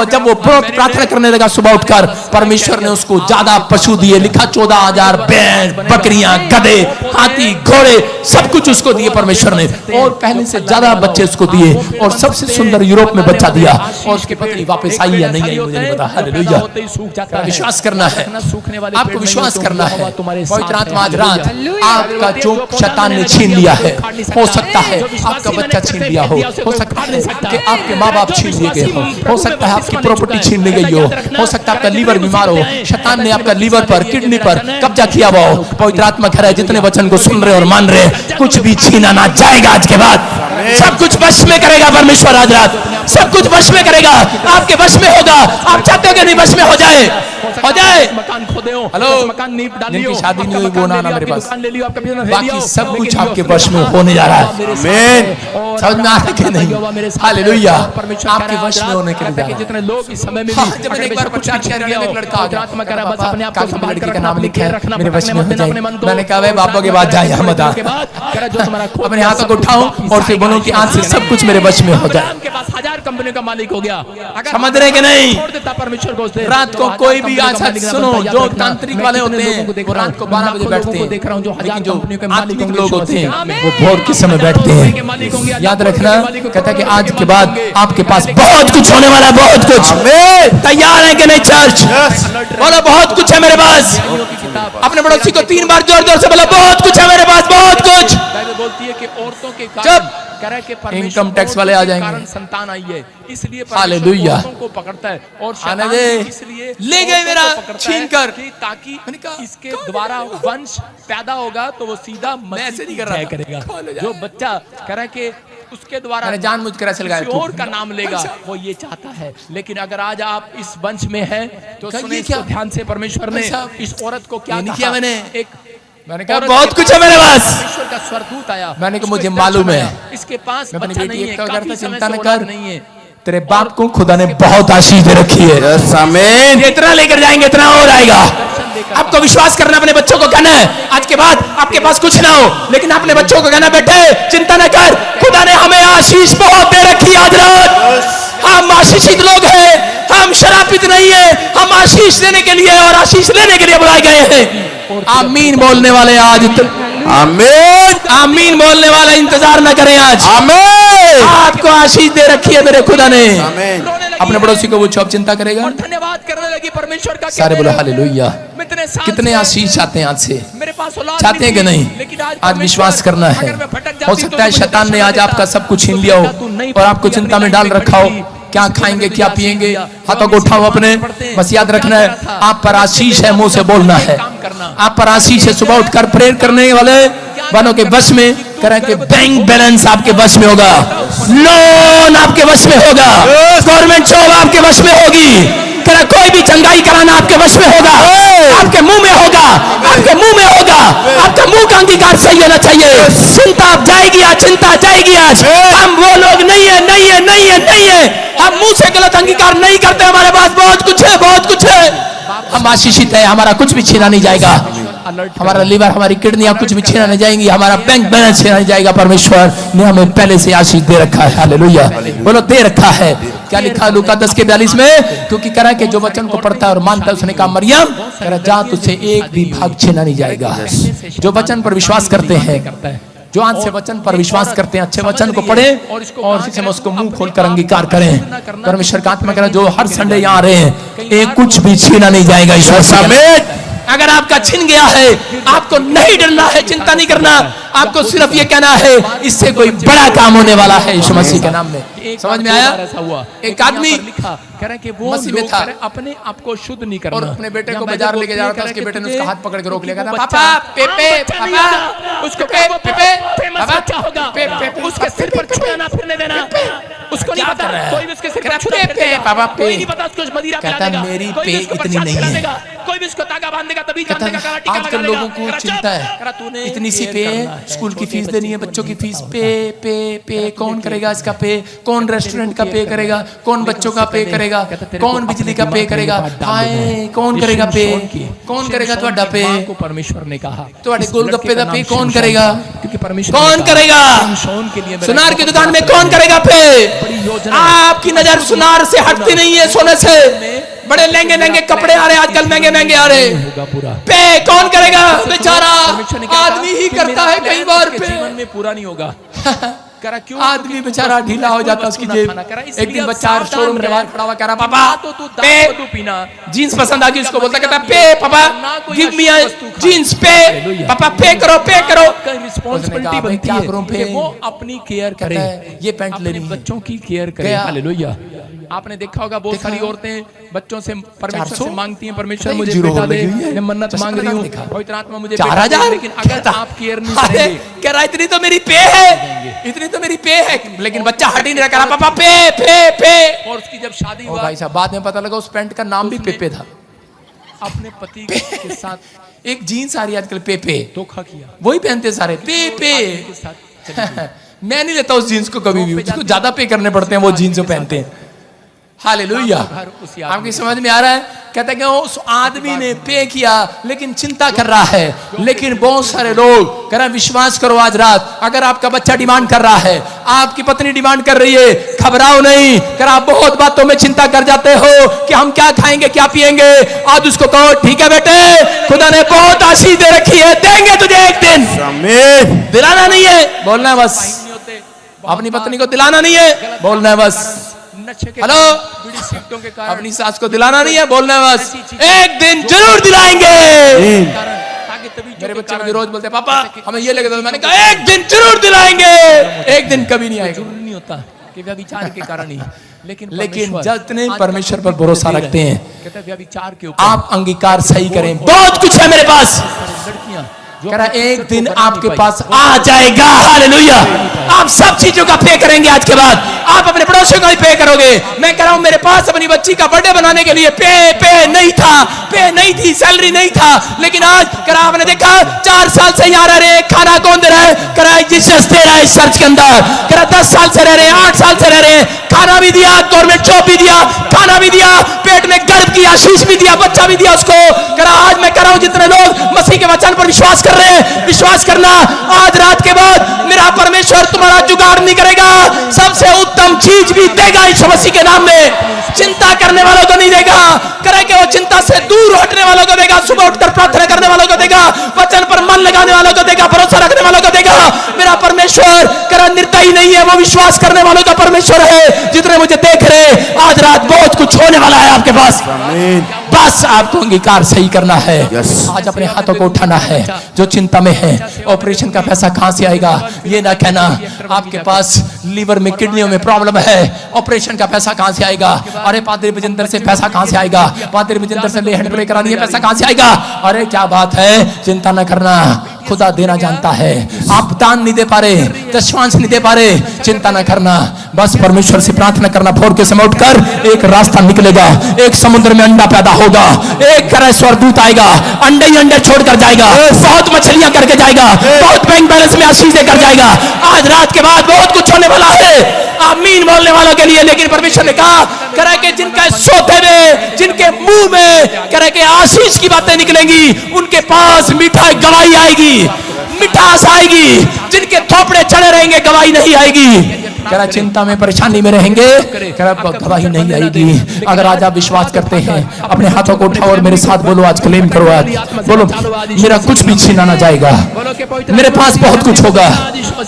जब वो प्रार्थना करने लगा सुबह उठकर, परमेश्वर ने उसको ज्यादा पशु दिए। लिखा 14,000 बैल, बकरियां, गधे, हाथी, घोड़े, सब कुछ उसको दिए परमेश्वर ने, और पहले से ज्यादा बच्चे उसको दिए, और सबसे सुंदर यूरोप में बच्चा दिया। और उसकी पत्नी वापस आई या नहीं आई मुझे नहीं पता। हालेलुया। विश्वास करना है, आपको विश्वास करना है। पवित्र आत्मा आज रात आपका जो शैतान ने छीन लिया है, हो सकता है आपका बच्चा छीन लिया हो सकता है कि आपके माँ बाप छीन लिए गए हो सकता है आपकी प्रॉपर्टी छीन ली गई हो सकता है आपका लीवर बीमार हो, शैतान ने आपका लीवर पर, किडनी पर कब्जा किया हुआ हो। पवित्र आत्मा कह रहा है जितने वचन को सुन रहे और मान रहे, कुछ भी छीना ना जाएगा। आज के बाद सब कुछ वश में करेगा परमेश्वर। आज रात सब कुछ वश में करेगा, आपके वश में होगा। आप चाहते हो कि नहीं वश में हो जाए? हो जाए। मकान खोदे हो, हेलो, मकान नींव डाली जिनकी हो, शादी नहीं हुई वो ना मेरे पास, ले लियो, आपका बिजनेस ले बाकी लियो, सब कुछ लेकिन आपके वश में होने जा रहा है। आमीन। समझ में आ रहा है कि नहीं? हालेलुया। आपके वश में होने के लिए जा रहा है। जितने लोग इस समय में हाँ, जब मैंने एक बार प्रचार किया, एक लड़का आ गया, आत्मा कह रहा है बस अपने आप को संभाल लड़की कर का नाम लिखा है, रखना, मेरे वश में हो जाए। मैंने कहा भाई और बाबा के बाद जाए, मत आ। अपने हाथों को उठाऊं और फिर बोलूं कि आज से सब कुछ मेरे वश में हो जाए। के पास 1000 कंपनियों का मालिक हो गया। समझ रहे कि नहीं? छोड़ देता परमेश्वर को उससे। रात को कोई भी आशा, सुनो, जो तांत्रिक वाले होते हैं वो रात को 12 बजे बैठते हैं, देख रहा हूं जो लेकिन जो कंपनियों के मालिक आत्मिक होंगे, लोग होते हैं आमीन। वो भोर के समय बैठते हैं। याद रखना, कहता है कि आज के बाद आपके पास बहुत कुछ होने वाला है, बहुत कुछ। तैयार है कि नहीं चर्च? बोलो बहुत कुछ है मेरे पास। अपने पड़ोसी को 3 बार जोर जोर से बोलो बहुत कुछ है मेरे पास, बहुत कुछ। बाइबल बोलती है कि औरतों के जब करे के इनकम टैक्स वाले आ जाएंगे, कारण संतान आई है, इसलिए हालेलुया, औरतों को पकड़ता है और आने शैतान दे, भी इसलिए ले गए मेरा छीन कर, ताकि मैंने कहा, इसके द्वारा वंश पैदा होगा तो वो सीधा ऐसे नहीं मसीह कर रहा था। करेगा। खोल हो जाए। जो बच्चा करे के उसके द्वारा मैंने जानबूझकर ऐसे लगाया, किसी और का नाम लेगा, वो ये चाहता है। लेकिन अगर आज आप इस वंश में हैं तो क्या सुनिए ये इसको क्या? ध्यान से। परमेश्वर ने ऐसा? इस औरत को क्या ये नहीं कहा? किया मैंने। एक मैंने कहा औरत बहुत के कुछ है मेरे पास। परमेश्वर का स्वरदूत आया। मैंने कहा उसको मुझे एक मालूम दर्शन है। आया। इसके पास मैं अपनी बच्चा बेटी नहीं एक है, तो काफी करता, समय चिंता से न औलाद कर। नहीं है। तेरे बाप को खुदा ने बहुत आशीष दे रखी है। आमीन। इतना लेकर जाएंगे इतना और आएगा। आपको विश्वास करना, अपने बच्चों को कहना है आज के बाद आपके पास कुछ ना हो, लेकिन अपने बच्चों को कहना बेटे चिंता न कर, खुदा ने हमें आशीष बहुत दे रखी है। आज रात हम आशीषित लोग हैं, हम शरापित नहीं है, हम आशीष देने के लिए और आशीष लेने के लिए बुलाए गए हैं। आमीन बोलने वाले आज आमीन। आमीन बोलने वाले इंतजार न करें। आज आमीन। आपको आशीष दे रखी है मेरे खुदा ने। आमीन। अपने पड़ोसी को पूछो, अब चिंता करेगा? और धन्यवाद करने लगी परमेश्वर का। सारे बोलो हालेलुया। कितने आशीष आशीष चाहते हैं आज से? मेरे पास औलाद चाहते हैं कि नहीं? लेकिन आज विश्वास करना है। हो सकता है शैतान ने आज आपका सब कुछ छीन लिया हो और आपको चिंता में डाल रखा हो, क्या खाएंगे क्या पिएंगे। हाथों को उठाओ अपने, बस याद रखना है आप पर आशीष है, मुंह से बोलना है। आप पर आशीष है, सुबह उठकर प्रेयर करने वाले वालों के वश में कह रहा है कि बैंक बैलेंस आपके वश में होगा, लोन आपके वश में होगा, गवर्नमेंट जॉब आपके वश में होगी, कह रहा कोई भी चंगाई कराना आपके वश में होगा, आपके मुंह में होगा, आपके मुंह में होगा, आपका मुंह का अंगीकार सही होना चाहिए। चिंता जाएगी आज, चिंता जाएगी आज। हम वो लोग नहीं है, नहीं है, नहीं है, नहीं है। हम मुंह से गलत अंगीकार नहीं करते। हमारे पास बहुत कुछ है, बहुत कुछ है। हम आशीषित है, हमारा कुछ भी छीना नहीं जाएगा। हमारा लीवर, हमारी किडनियां कुछ भी छीना नहीं जाएंगी, हमारा बैंक बैलेंस छीना नहीं जाएगा। परमेश्वर ने हमें पहले से आशीष दे रखा है। हालेलुया, बोलो दे रखा है। क्या लिखा लूका 10:42 में? क्योंकि कह रहा है कि जो वचन को पढ़ता है और मानता है, उसने कहा मरियम कह रहा जा तुझसे एक भी भाग छीना नहीं जाएगा। जो वचन पर विश्वास करते हैं, जो आज से वचन पर विश्वास करते हैं, अच्छे वचन को पढ़ें और इसी समय उसको मुंह खोलकर अंगीकार करें। परमेश्वर का आत्मा कह रहा है जो हर संडे यहाँ आ रहे हैं, एक कुछ भी छीना नहीं जाएगा। ईश्वर समेत अगर आपका छिन गया है, आपको नहीं डरना है, चिंता नहीं करना, आपको सिर्फ ये कहना है इससे कोई बड़ा काम होने वाला है यीशु मसीह के नाम में। समझ में आया? एक आदमी लिखा कह रहे कि वो मसीह में था, अपने आप को शुद्ध नहीं करना, और अपने बेटे को बाजार लेके जा रहा था। उसके बेटे ने उसका हाथ पकड़ के रोक लिया, कहता पापा पेपे पापा, उसको पेपे फेमस बच्चा होगा, उसके सिर पर छुरा ना फिरने देना। उसको नहीं पता, कोई भी उसके सिर पर छुरा फिरने पापा, कोई नहीं पता उसको मदिरा पिला देगा, मेरी पे इतनी नहीं है, कोई भी उसको तागा बांध देगा, तभी जान देगा कराटे का। आजकल लोगों को चिंता है, इतनी सी पे स्कूल की फीस देनी है, बच्चों की फीस पे पे पे कौन करेगा इसका पे? कौन रेस्टोरेंट का पे करेगा? कौन बच्चों का पे करेगा? कौन बिजली का पे करेगा? हाय कौन करेगा पे? कौन करेगा ਤੁਹਾਡਾ पे? को परमेश्वर ने कहा ਤੁਹਾਡੇ गोलगप्पे का पे कौन करेगा? क्योंकि परमेश्वर कौन करेगा? शोन के लिए सुनार की दुकान में कौन करेगा पे? आपकी नजर सुनार से हटती नहीं है, सोने से। बड़े लहंगे लहंगे कपड़े आ रहे आजकल, महंगे महंगे आ रहे, पे कौन करेगा? बेचारा आदमी ही करता है कई बार पे। जीवन में पूरा नहीं होगा। आदमी बेचारा ढीला हो जाता, उसकी जेब। एक दिन बच्चा शोरूम के बाहर खड़ा हुआ कह रहा पापा पे पीना जीन्स पसंद आ गई, उसको बोलता कहता पे पापा गिव मी अ जीन्स पे, पापा पे करो पे करो। रिस्पांसिबिलिटी बनती है कि वो अपनी केयर करे, ये पैंट लेनी है, बच्चों की केयर करे। हालेलुया। आपने देखा होगा बहुत सारी औरतें बच्चों से परमेश्वर से मांगती हैं, परमेश्वर मुझे बेटा दे, मैं मन्नत मांग रही हूँ, पवित्र आत्मा मुझे 4000। लेकिन अगर आप केयर नहीं करेंगे, कह रहा इतनी तो मेरी पे है, इतनी तो मेरी पे है, लेकिन बच्चा हट ही नहीं रहा, कह रहा पापा पे पे पे। और उसकी जब शादी हुआ, भाई साहब बाद में पता लगा उस पैंट का नाम भी पेपे था। अपने पति के साथ एक जीन्स आ रही है आजकल पेपे, धोखा किया, वही पहनते सारे पे पे। मैं नहीं लेता उस जीन्स को कभी भी, उसको ज्यादा पे करने पड़ते हैं वो जीन्स जो पहनते हैं। हालेलुया। आपकी समझ में आ रहा है? कहता है कि उस आदमी ने पे किया लेकिन चिंता कर रहा है। लेकिन बहुत सारे लोग कह रहे विश्वास करो आज रात, अगर आपका बच्चा डिमांड कर रहा है, आपकी पत्नी डिमांड कर रही है, घबराओ नहीं। कर आप बहुत बातों में चिंता कर जाते हो कि हम क्या खाएंगे क्या पिएंगे। आज उसको कहो ठीक है बेटे, खुदा ने बहुत आशीष दे रखी है, देंगे तुझे एक दिन। दिलाना नहीं है, बोलना है बस। अपनी पत्नी को दिलाना नहीं है, बोलना है बस। हेलो, अपनी सास को दिलाना नहीं है, बोलना है बस। एक दिन जरूर दिलाएंगे। मेरे बच्चे मुझे रोज बोलते हैं पापा हमें ये लेके दो, मैंने कहा एक दिन जरूर दिलाएंगे। एक दिन कभी नहीं आएगा, नहीं होता कि व्यभिचार के कारण ही, लेकिन जितने परमेश्वर पर भरोसा रखते हैं, कहते हैं व्यभिचार के ऊपर आप अंगीकार सही करें। बहुत कुछ है मेरे पास, लड़कियां कह रहा एक दिन आपके पास आ जाएगा। हालेलुया। आप सब चीजों का पे करेंगे आज के बाद, आप अपने पड़ोसियों का भी पे करोगे। मैं कह रहा हूं मेरे पास अपनी बच्ची का बर्थडे बनाने के लिए पे नहीं था, पे नहीं थी, सैलरी नहीं था, लेकिन आज कह रहा आपने देखा 4 साल से यहाँ रह रहे, खाना कौन दे रहा है? कह रहा जीसस दे रहा है इस चर्च के अंदर। कह रहा 10 साल से रह रहे, 8 साल से रह रहे, खाना भी दिया, गवर्नमेंट जॉब भी दिया, खाना भी दिया, पेट में गर्भ की आशीष भी दिया, बच्चा भी दिया उसको। कह रहा आज मैं कह रहा हूं जितने लोग मसीह के वचन पर विश्वास कर रहे हैं, विश्वास करना आज रात के बाद मेरा परमेश्वर तुम्हारा जुगाड़ नहीं करेगा, सबसे उत्तम चीज भी देगा यीशु मसीह के नाम में। चिंता करने वालों को नहीं देगा, करेंगे वो चिंता से दूर हटने वालों को देगा, सुबह उठकर प्रार्थना करने वालों को देगा, वचन पर मन लगाने वालों को देगा, भरोसा रखने वालों को देगा। मेरा परमेश्वर करा निर्दयी नहीं है, वो विश्वास करने वालों का परमेश्वर है। जितने मुझे देख रहे आज रात बहुत कुछ होने वाला है आपके पास, बस आपको अंगीकार सही करना है। आज अपने हाथों को उठाना है। जो चिंता में है ऑपरेशन का पैसा कहां से आएगा, ये ना कहना आपके पास लीवर में किडनियों में प्रॉब्लम है, ऑपरेशन का पैसा कहां से आएगा। अरे पादरी बजिंदर से पैसा कहां से आएगा, पादरी बजिंदर से हैंड प्ले करानी है, पैसा कहां से आएगा। अरे क्या बात है, चिंता ना करना, खुदा देना जानता है। आप दान नहीं दे पा रहे, दशमांश नहीं दे पा रहे, चिंता ना करना, बस परमेश्वर से प्रार्थना करना। भोर के समय उठकर एक रास्ता निकलेगा, एक समुद्र में अंडा पैदा होगा, एक स्वर्गदूत आएगा, अंडे ही अंडे छोड़कर जाएगा, बहुत मछलियां करके जाएगा, बहुत बैंक बैलेंस में आशीष देकर जाएगा। आज रात के बाद बहुत कुछ होने वाला है आमीन बोलने वालों के लिए। लेकिन परमेश्वर ने कहा करे कि जिनका सोते में, जिनके मुंह में करे कि आशीष की बातें निकलेंगी, उनके पास मीठा गवाही आएगी, मिठास आएगी। जिनके थोपड़े चढ़े रहेंगे गवाही नहीं आएगी। कह रहा चिंता में परेशानी में रहेंगे, कह रहा गवाही नहीं आएगी। अगर आज आप विश्वास करते हैं, अपने हाथों को उठाओ और मेरे साथ बोलो, आज क्लेम करो, आज बोलो मेरा कुछ भी छीना ना जाएगा, मेरे पास बहुत कुछ होगा,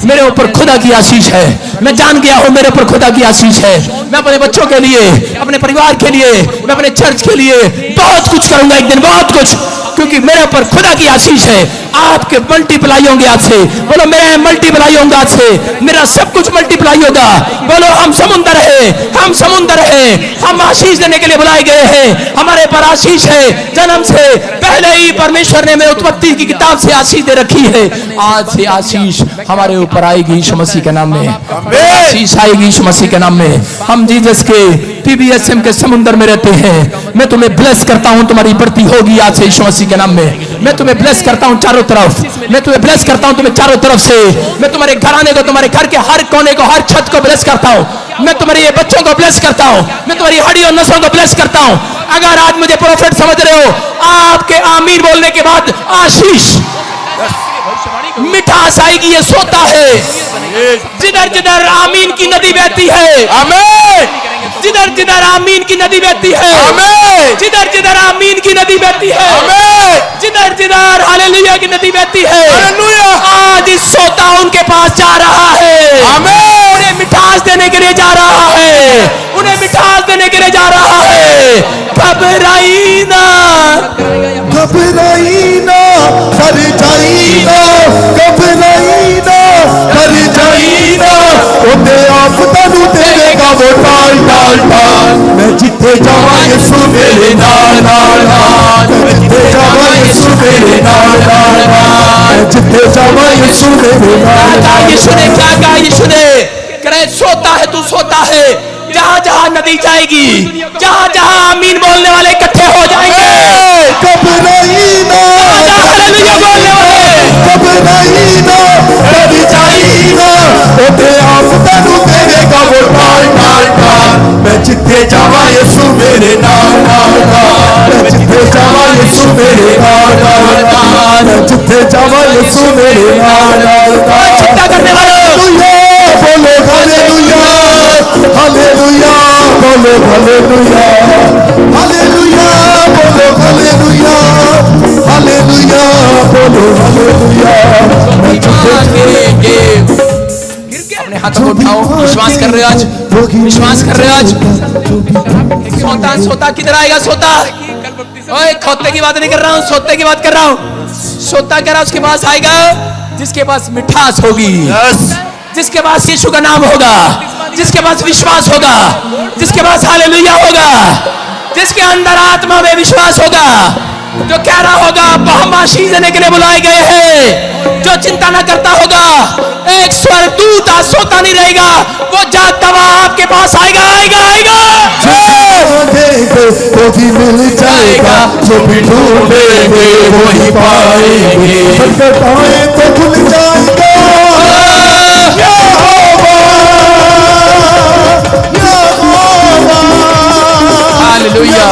मेरे ऊपर खुदा की आशीष है। मैं जान गया हूं मेरे ऊपर खुदा की आशीष है। मैं अपने बच्चों के लिए, अपने परिवार के लिए, मैं अपने चर्च के लिए बहुत कुछ करूंगा एक दिन, बहुत कुछ, क्योंकि मेरे ऊपर खुदा की आशीष है। आपके मल्टीप्लाई होंगे आज से, बोलो मेरे मल्टीप्लाई होंगे आज से, मेरा सब कुछ मल्टीप्लाई होगा। बोलो हम समुंदर है, हम समुंदर है, हम आशीष देने के लिए बुलाए गए हैं। हमारे पर आशीष है, जन्म से पहले ही परमेश्वर ने मेरे उत्पत्ति की किताब से आशीष दे रखी है। आज से आशीष हमारे ऊपर आएगी यीशु मसीह के नाम में, आशीष आएगी यीशु मसीह के नाम में। हम जीसस के PBSM के समुंदर में रहते हैं। मैं तुम्हें ब्लेस करता हूं, तुम्हारी बढ़ती होगी आज से यीशु मसीह के नाम में। मैं तुम्हें ब्लेस करता हूं चारों तरफ, मैं तुम्हें ब्लेस करता हूं तुम्हें चारों तरफ से। मैं तुम्हारे घराने को, तुम्हारे घर के हर कोने को, हर छत को ब्लेस करता हूं। मैं तुम्हारे ये बच्चों को ब्लेस करता हूं, मैं तुम्हारी हड्डी और नसों को ब्लेस करता हूं। अगर आज मुझे प्रोफेट समझ रहे हो, आपके आमीन बोलने के बाद आशीष मिठास आएगी। ये सोता है, जिधर जिधर आमीन की नदी बहती है, आमीन, जिधर जिधर आमीन की नदी बहती है, आमीन, जिधर जिधर आमीन की नदी बहती है, आमीन, जिधर जिधर हालेलुया की नदी बहती है, हालेलुया। आज इस सोता उनके पास जा रहा है, आमीन, उन्हें मिठास देने के लिए जा रहा है, उन्हें मिठास देने के लिए जा रहा है। घबराई ना, घबराई ना, डर जाई ना, घबराई ना, डर जाई ना, ओते आप तनु देगा वो टाल टाल टाल। मैं जिथे जावा यीशु मेरे नाल नाल नाल, मैं जिथे जावा यीशु मेरे नाल नाल नाल, मैं जिथे जावा यीशु मेरे नाल नाल। यीशु ने क्या कहा? यीशु ने करे सोता है, तू सोता है, जहां जहां नदी जाएगी, जहां जहां आमीन बोलने वाले इकट्ठे हो जाएंगे। घबराई ना, हालेलुया बोलने वाले, घबराई ना, डर जाई ना, ओते आप तनु देगा वो टाल टाल टाल। मैं जिथे जावा यीशु मेरे नाल नाल नाल, मैं जिथे जावा यीशु मेरे नाल नाल नाल, मैं जिथे जावा यीशु मेरे नाल नाल नाल। चिंता करने वालों, बोलो हालेलुया, हालेलुया, बोलो हालेलुया, हालेलुया, बोलो हालेलुया, हालेलुया, बोलो हालेलुया। अपने हाथों को उठाओ, विश्वास कर रहे हो आज, विश्वास कर रहे हो आज। सोता सोता किधर आएगा? सोता, ओए खोते की बात नहीं कर रहा हूँ, सोते की बात कर रहा हूँ। सोता कह रहा उसके पास आएगा जिसके पास मिठास होगी, जिसके पास यीशु का नाम होगा, जिसके पास विश्वास होगा, जिसके पास हालेलुया होगा, जिसके अंदर आत्मा में विश्वास होगा, जो कह रहा होगा हम आशीष देने के लिए बुलाए गए हैं, जो चिंता न करता होगा। एक स्वर्गदूत आज सोता नहीं रहेगा, वो जागता हुआ आपके पास आएगा, आएगा, आएगा। वो भी मिल जाएगा, जो भी ढूंढेंगे वो ही पाएंगे, पाए तो खुल जाएगा। हालेलुया।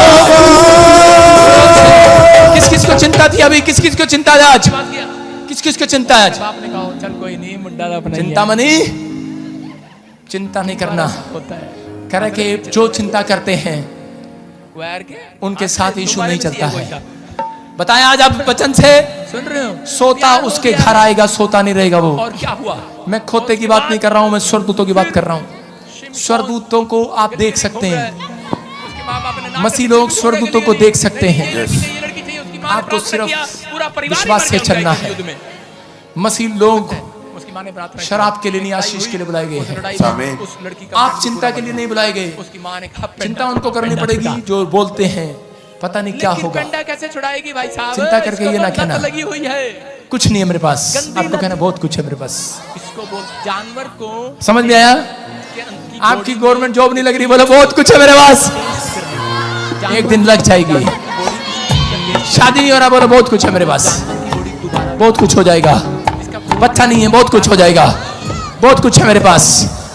किस किस को चिंता थी अभी? किस किस को चिंता है आज? किस किस को चिंता है आज? आपने कहा चल कोई नहीं, मुंडा अपना चिंता मनी, चिंता नहीं करना। होता है, कह रहे कि जो चिंता करते हैं वायर के उनके साथ यीशु नहीं चलता है। बताया आज आप वचन से सुन रहे हो? सोता उसके घर आएगा, सोता नहीं रहेगा वो। और क्या हुआ? मैं खोते की बात नहीं कर रहा हूं, मैं स्वर्गदूतों की बात कर रहा हूं। स्वर्गदूतों को आप देख सकते हैं, मसीह लोग स्वर्गदूतों को देख सकते हैं। आपको सिर्फ विश्वास से चलना है। मसीह लोग शराब के लिए नहीं, आशीष के लिए बुलाए गए हैं। आप चिंता के लिए नहीं बुलाए गए। उसकी माँ ने कहा चिंता उनको करनी पड़ेगी जो बोलते हैं पता नहीं क्या होगा। कंडा कैसे छुड़ाएगी भाई साहब? चिंता करके ये ना कहना। लगी हुई है। कुछ नहीं है मेरे पास। आपको कहना बहुत कुछ है मेरे पास। इसको बोल जानवर को समझ में आया? आपकी गवर्नमेंट जॉब नहीं लग रही, बोलो बहुत कुछ है मेरे पास। एक दिन लग जाएगी। शादी नहीं हो रहा, बोलो बहुत कुछ है मेरे पास। बहुत कुछ हो जाएगा। बच्चा नहीं है, बहुत कुछ हो जाएगा। बहुत कुछ है मेरे पास।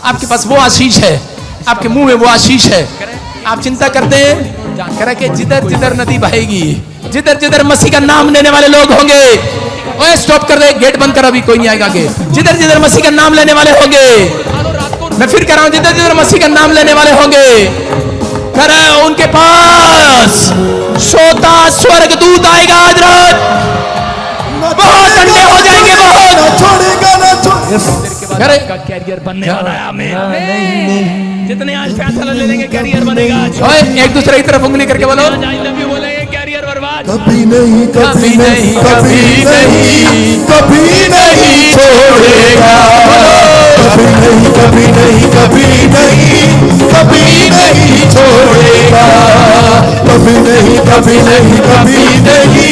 आपके पास वो आशीष है, आपके मुंह में वो आशीष है। आप चिंता करते हैं, कह रहा कि जिधर जिधर नदी बहेगी, जिधर जिधर मसीह का नाम लेने वाले लोग होंगे, ओए स्टॉप कर दे, गेट बंद कर, अभी कोई नहीं आएगा आगे। जिधर जिधर मसीह का नाम लेने वाले होंगे, मैं फिर कह रहा हूं, जिधर जिधर मसीह का नाम लेने वाले होंगे, कह रहा है उनके पास सोता स्वर्गदूत आएगा आज रात। बहुत अंडे हो जाएंगे, बहुत छोड़ेगा ना छोड़ेगा। का कैरियर बनने वाला है। आमीन। जितने आज फैसला ले लेंगे कैरियर बनेगा। ओए एक दूसरे की तरफ उंगली करके बोलो, आई लव यू बोलेंगे, कैरियर बर्बाद। कभी नहीं कभी नहीं कभी नहीं कभी नहीं छोड़ेगा। कभी नहीं कभी नहीं कभी नहीं कभी नहीं छोड़ेगा। कभी नहीं कभी नहीं कभी नहीं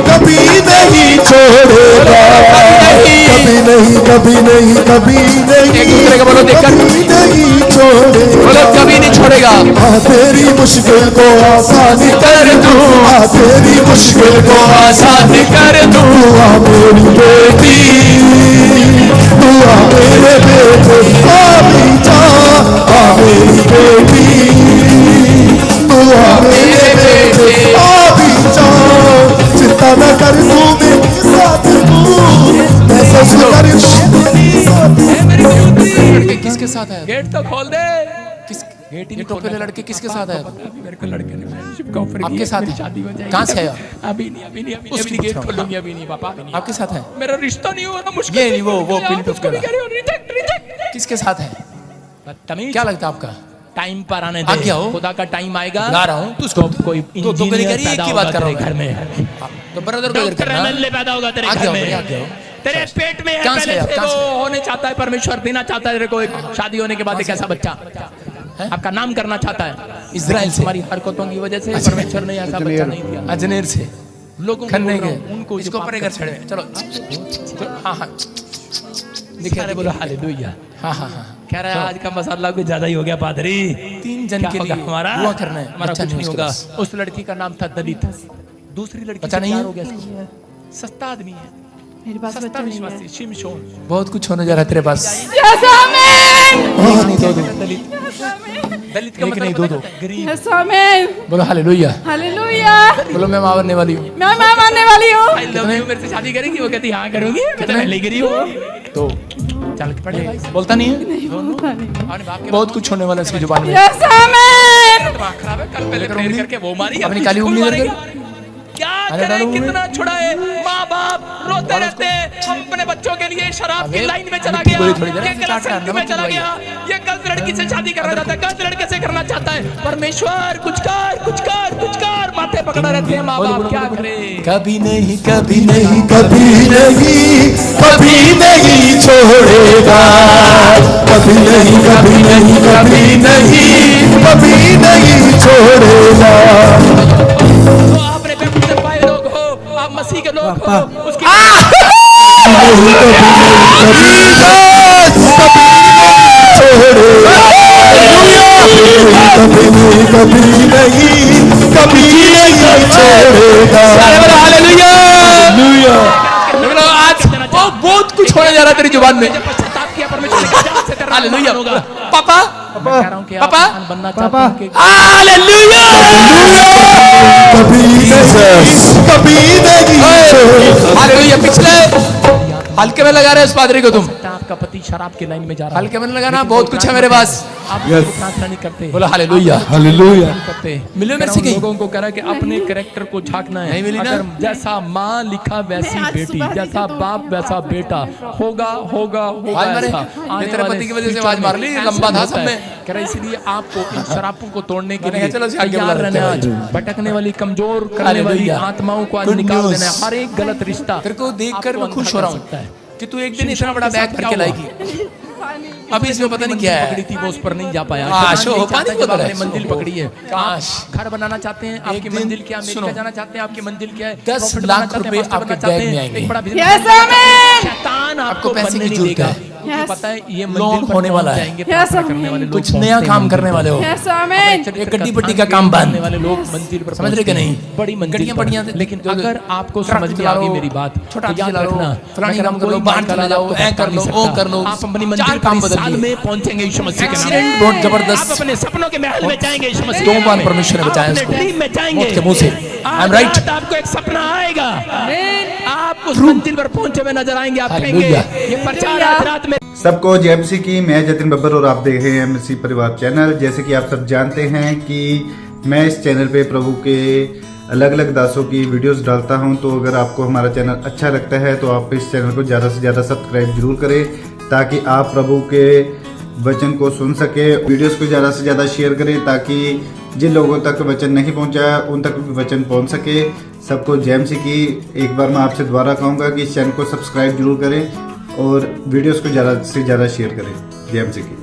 कभी नहीं छोड़ेगा। कभी नहीं कभी नहीं कभी नहीं एक दूसरे को बोलो देखकर, कभी नहीं छोड़ेगा। बोलो कभी नहीं छोड़ेगा। तेरी मुश्किल को आसानी कर दूं, तेरी मुश्किल को आसान कर दूं। दुआ मेरी बेटी, दुआ मेरे बेटे, आमी जा, आ मेरी बेटी, दुआ मेरे बेटे, आमी जा। चिंता न कर तू मेरे साथ हूँ, मैं ससुर लड़के किसके साथ है? गेट तो खोल दे। किस गेट ही नहीं खोल रहे? लड़के किसके साथ है? मेरे को लड़के ने फ्रेंडशिप का ऑफर किया, आपके साथ मेरी है? शादी हो जाएगी। कहाँ से है? अभी नहीं, अभी नहीं, अभी उसकी नहीं, गेट पूछ रहा हूँ। खोलूंगी अभी नहीं पापा, अभी नहीं। आपके साथ है? मेरा रिश्ता नहीं हो रहा, मुश्किल ये से नहीं, वो निकल गया, पिन टूट उसको भी गया। कह रही हो, रिजेक्ट रिजेक्ट। किसके साथ है? तमीज क्या लगता है आपका? टाइम पर आने आ दे, गया हो? खुदा का टाइम आएगा। ला रहा हूँ, तू उसको कोई तो कह रही इंजीनियर है, पैदा की बात होगा कर रहा तेरे घर हूँ में। तो ब्रदर को इधर डॉक्टर करना। एमएलए पैदा होगा तेरे आ घर गया, में। आ गया। तेरे पेट में है कहाँ से पहले है? से, कहाँ से? वो होने चाहता है, परमेश्वर देना चाहता है तेरे को एक शादी होने के बाद एक ऐसा बच्चा, आपका नाम करना चाहता है। इजराइल से। हमारी हरकतों की वजह से परमेश्वर ने ऐसा बच्चा नहीं दिया। अजनेर से लोगों को खन्ने बोल रहा के हूं, उनको इसको जो परे पाप घर छड़े। चलो हाँ हाँ दिखा बोलो हालेलुया। हाँ हाँ हाँ। कह रहा है आज का मसाला कुछ ज्यादा ही हो गया पादरी। 3 जन क्या के होगा लिए हमारा? दुआ करना है। हमारा बच्चा कुछ नहीं उसके होगा। पास। उस लड़की का नाम था दलित, दूसरी लड़की बच्चा से नहीं प्यार है? हो गया इसको। सस्ता आदमी है, मेरे पास सस्ता बच्चा नहीं है। विश्वासी, शिमशोन। बहुत कुछ होने जा रहा है तेरे पास। यस आमीन, नहीं, दो दो। दलित का एक नहीं, दो दो। गरीब। यस आमीन, बोलो हालेलुया। हालेलुया। बोलो मैं मारने वाली हूँ। मैं मानने वाली हूँ। आई लव यू, मेरे से शादी करेगी? वो कहती हाँ करूंगी, मैं तो पहले ही करी हूँ। तो चल के पढ़े भाई। बोलता नहीं है? अपने बाप के बहुत कुछ होने वाला है इसकी जुबान में। यस आमीन, दिमाग खराब है, कल पहले प्रेयर करके वो मारी, अपनी अब काली स्कूल उंगली मारेगा। करके। क्या अरे करें, डालो उंगली। कितना छुड़ाए, माँ बाप रोते रहते हैं। हम अपने बच्चों के लिए शराब की अबे, लाइन में चला मिट्टी गया, गोली थोड़ी देर ये से गलत चाट संगति नमक में की चला दवाई गया, ये गलत लड़की से शादी करना चाहता है, गलत लड़के से करना चाहता है। परमेश्वर कुछ कर, कुछ कर, कुछ कर। माथे पकड़ा रहते हैं माँ बाप, क्या करे? कभी नहीं, कभी नहीं, कभी नहीं कभी नहीं छोड़ेगा। कभी नहीं कभी नहीं कभी नहीं कभी नहीं छोड़ेगा। तो आपने बैप्टिज्म पाए लोग हो, आप मसीह के लोग हो, उसकी कभी नहीं कभी नहीं कभी नहीं छोड़ेगा। बोलो आज बहुत कुछ होने जा रहा है तेरी जुबान में। पश्चाताप किया, परमेश्वर ने कहा, "जा से तेरा हालेलुया। नाम होगा।" पापा, मैं कह रहा हूं कि आप पापा, महान बनना चाहते हैं कि हालेलुया। कभी नहीं कभी नहीं छोड़ेगा। हालेलुया। पिछले हल्के में लगा रहे उस पादरी को तुम। आपका पति शराब की लाइन में जा रहा है, हल्के में नहीं लगाना, बहुत कुछ है मेरे पास। आप प्रार्थना नहीं करते, बोलो हालेलुया। हालेलुया। नहीं करते। मिलो मेरे कह से रहा हूं, कहीं। लोगों को कह रहा है कि अपने कैरेक्टर को झांकना है। नहीं मिली ना? अगर जैसा माँ लिखा वैसी मैं आज बेटी, सुबह जैसा देखा तो बाप वैसा बेटा होगा, होगा, होगा आवाज मारे? ऐसा। ये आने तेरे वाले पति की वजह से future आवाज मार में ली, ऐसा लंबा था होता सब है। में। कह रहा है इसलिए आपको इन शराबों को तोड़ने के मैंने लिए कहा, चलो आगे तैयार बुला रहना है। लेते आज भटकने वाली, कमजोर करने वाली हालेलुया। आत्माओं को आज Good निकाल news। देना है। हर एक गलत रिश्ता तेरे को देखकर आपको मैं खुश अंधा हो रहा कर सकता हूँ है। कि तू एक दिन इतना बड़ा बैग भर के लाएगी। अभी इसमें पता नहीं क्या है। पकड़ी थी वो उस पर नहीं जा पाया। काश हो, नहीं पानी चाहता को जब आपने तरह। मंजिल पकड़ी है। काश। घर बनाना चाहते हैं, आपकी दिन मंजिल क्या है? सुनो। अमेरिका जाना चाहते हैं, आपकी मंजिल क्या है? 10 प्रॉफिट लाख बनना चाहते हैं, रुपए मास्टर आपके बनना चाहते बैग में हैं, आएंगे। एक बड़ा बिजनेस Yes, बनना amen. चाहते हैं। शैतान आपको पैसे बनने की नहीं जरूरत देगा। है। क्योंकि Yes. पता है ये लोन मंजिल होने वाला है। जाएंगे, Yes, प्रार्थना amen. करने वाले लोग कुछ नया पहुंचते हैं काम मंजिल करने पर। वाले हो। Yes, amen. ये गड्डी बड्डी का काम बंद। वाले लोग मंजिल पर समझ रहे कि नहीं? बड़ी मंजिल गड्डियां पर। बढ़िया लेकिन जो- अगर आपको ट्रक समझ में चला आ गई लो, मेरी बात, छोटा तो याद चला लो, रखना, फलानी अगर काम कर लो, कोई बाहर माइक चले लगा जाओ, तो ऐ कर लो, नहीं वो सकता। कर लो। आप अपनी 4 मंजिल काम पर इस साल बदलिए। में पहुंचेंगे यीशु मसीह के नाम एक्सीडेंट में। बहुत जबरदस्त। आप अपने सपनों के महल में जाएंगे यीशु मसीह दो के बार नाम में। परमेश्वर ने बचाया आप अपने इसको। ड्रीम में जाएंगे। मौत के मुंह से। I'm आज right. रात आपको एक सपना आएगा, आप उस मंजिल पर पहुंचे हुए नजर आएंगे। आप कहेंगे Hallelujah. ये प्रचार आज रात में सबको जय मसीह की। मैं जतिन बब्बर और आप देख रहे हैं एमसी परिवार चैनल। जैसे कि आप सब जानते हैं कि मैं इस चैनल पे प्रभु के अलग अलग दासों की वीडियोस डालता हूं, तो अगर आपको हमारा चैनल अच्छा लगता है तो आप इस चैनल को ज़्यादा से ज़्यादा सब्सक्राइब जरूर करें, ताकि आप प्रभु के वचन को सुन सके। वीडियोस को ज़्यादा से ज़्यादा शेयर करें, ताकि जिन लोगों तक वचन नहीं पहुंचा उन तक भी वचन पहुंच सके। सबको जय मसीह की। एक बार मैं आपसे दोबारा कहूँगा कि इस चैनल को सब्सक्राइब जरूर करें और वीडियोस को ज़्यादा से ज़्यादा शेयर करें। जय मसीह की।